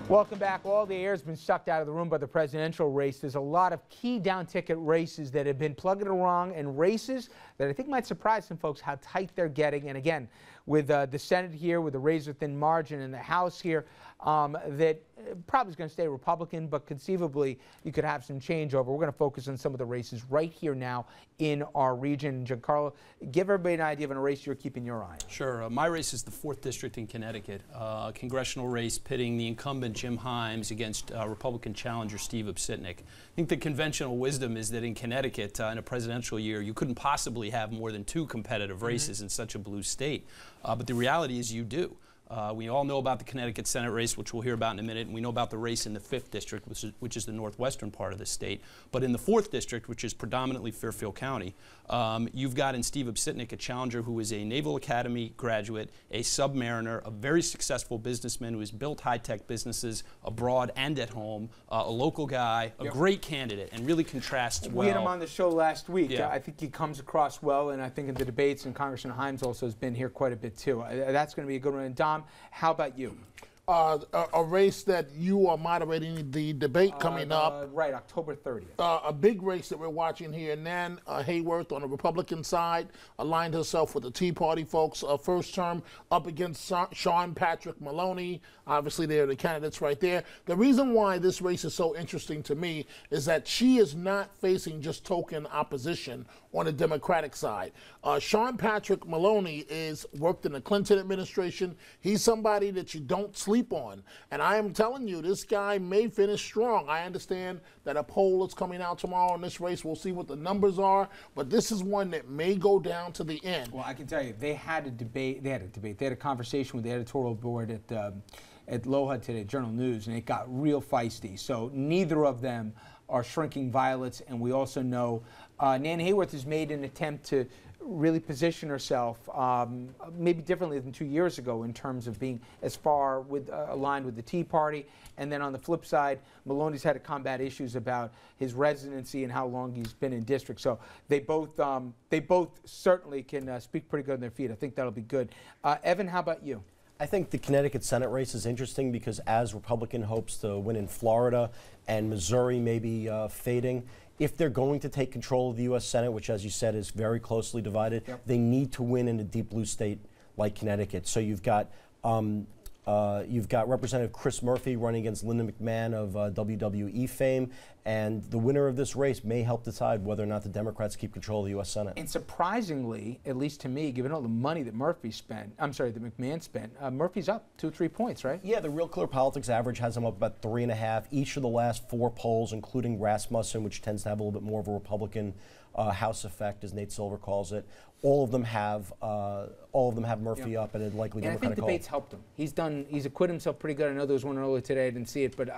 Welcome back. All the air's been sucked out of the room by the presidential race. There's a lot of key down-ticket races that have been plugging along, and races that I think might surprise some folks how tight they're getting. And again, with the Senate here with a razor-thin margin, and the House here that probably is going to stay Republican, but conceivably you could have some changeover. We're going to focus on some of the races right here now in our region. Gian-Carlo, give everybody an idea of a race you're keeping your eye on. Sure. My race is the 4th District in Connecticut, a congressional race pitting the incumbent Jim Himes against Republican challenger Steve Obsitnik. I think the conventional wisdom is that in Connecticut, in a presidential year, you couldn't possibly have more than 2 competitive races in such a blue state. But the reality is you do. We all know about the Connecticut Senate race, which we'll hear about in a minute, and we know about the race in the 5th District, which is the northwestern part of the state. But in the 4th District, which is predominantly Fairfield County, you've got in Steve Obsitnik a challenger who is a Naval Academy graduate, a submariner, a very successful businessman who has built high-tech businesses abroad and at home, a local guy, a great candidate, and really contrasts well. We had him on the show last week. Yeah. I think he comes across well, and I think in the debates, and Congressman Himes also has been here quite a bit too. That's going to be a good one. And Dom, how about you? A race that you are moderating the debate coming up. Right, October 30th. A big race that we're watching here. Nan Hayworth on the Republican side aligned herself with the Tea Party folks. First term up against Sean Patrick Maloney. Obviously, they're the candidates right there. The reason why this race is so interesting to me is that she is not facing just token opposition on the Democratic side. Sean Patrick Maloney is worked in the Clinton administration. He's somebody that you don't sleep on. And I am telling you, this guy may finish strong. I understand that a poll is coming out tomorrow in this race. We'll see what the numbers are. But this is one that may go down to the end. Well, I can tell you, they had a conversation with the editorial board at LOHA today, Journal News, and it got real feisty. So neither of them are shrinking violets. And we also know Nan Hayworth has made an attempt to really position herself maybe differently than 2 years ago in terms of being as far aligned with the Tea Party. And then on the flip side, Maloney's had to combat issues about his residency and how long he's been in district. So they both certainly can speak pretty good on their feet. I think that'll be good. Evan, how about you? I think the Connecticut Senate race is interesting because as Republican hopes to win in Florida and Missouri may be fading, if they're going to take control of the U.S. Senate, which, as you said, is very closely divided, they need to win in a deep blue state like Connecticut. So you've got Representative Chris Murphy running against Linda McMahon of WWE fame, and the winner of this race may help decide whether or not the Democrats keep control of the U.S. Senate. And surprisingly, at least to me, given all the money that McMahon spent, Murphy's up 2-3 points, right? Yeah, the Real Clear Politics average has him up about 3.5. Each of the last 4 polls, including Rasmussen, which tends to have a little bit more of a Republican House effect, as Nate Silver calls it, all of them have Murphy up, and it likely and Democratic. I think debates helped him. He's acquitted himself pretty good. I know there was one earlier today. I didn't see it, but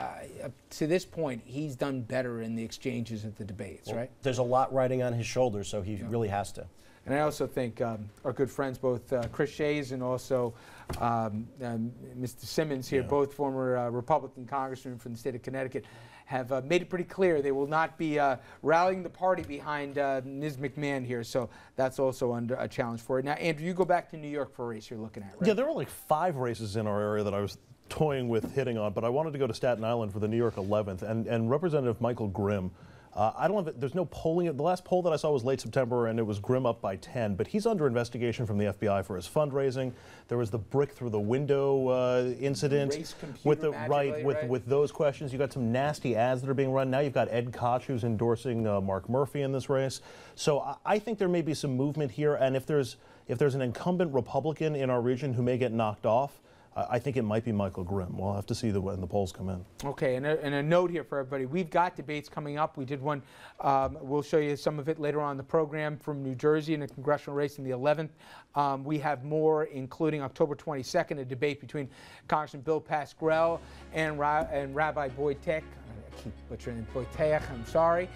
to this point, he's done better in the exchanges at the debates, right? There's a lot riding on his shoulders, so he really has to. And I also think our good friends, both Chris Shays and also Mr. Simmons here, both former Republican congressmen from the state of Connecticut, have made it pretty clear they will not be rallying the party behind Ms. McMahon here. So that's also under a challenge for it. Now, Andrew, you go back to New York for a race you're looking at, right? Yeah, there were like 5 races in our area that I was toying with hitting on, but I wanted to go to Staten Island for the New York 11th, and Representative Michael Grimm. There's no polling. The last poll that I saw was late September, and it was Grimm up by 10. But he's under investigation from the FBI for his fundraising. There was the brick through the window incident with with those questions. You got some nasty ads that are being run. Now you've got Ed Koch, who's endorsing Mark Murphy in this race. So I think there may be some movement here. And if there's an incumbent Republican in our region who may get knocked off, I think it might be Michael Grimm. We'll have to see when the polls come in. Okay, and a note here for everybody. We've got debates coming up. We did one. We'll show you some of it later on in the program from New Jersey in a congressional race in the 11th. We have more, including October 22nd, a debate between Congressman Bill Pascrell and Rabbi Boytek. I keep butchering Boytek, I'm sorry.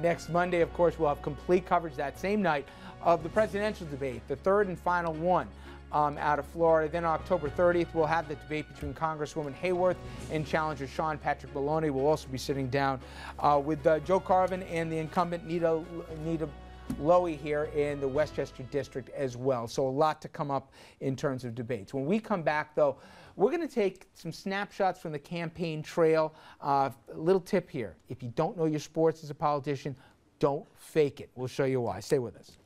Next Monday, of course, we'll have complete coverage that same night of the presidential debate, the 3rd and final one. Out of Florida. Then on October 30th, we'll have the debate between Congresswoman Hayworth and challenger Sean Patrick Maloney. We'll also be sitting down with Joe Carvin and the incumbent Nita Lowy here in the Westchester District as well. So a lot to come up in terms of debates. When we come back, though, we're going to take some snapshots from the campaign trail. A little tip here. If you don't know your sports as a politician, don't fake it. We'll show you why. Stay with us.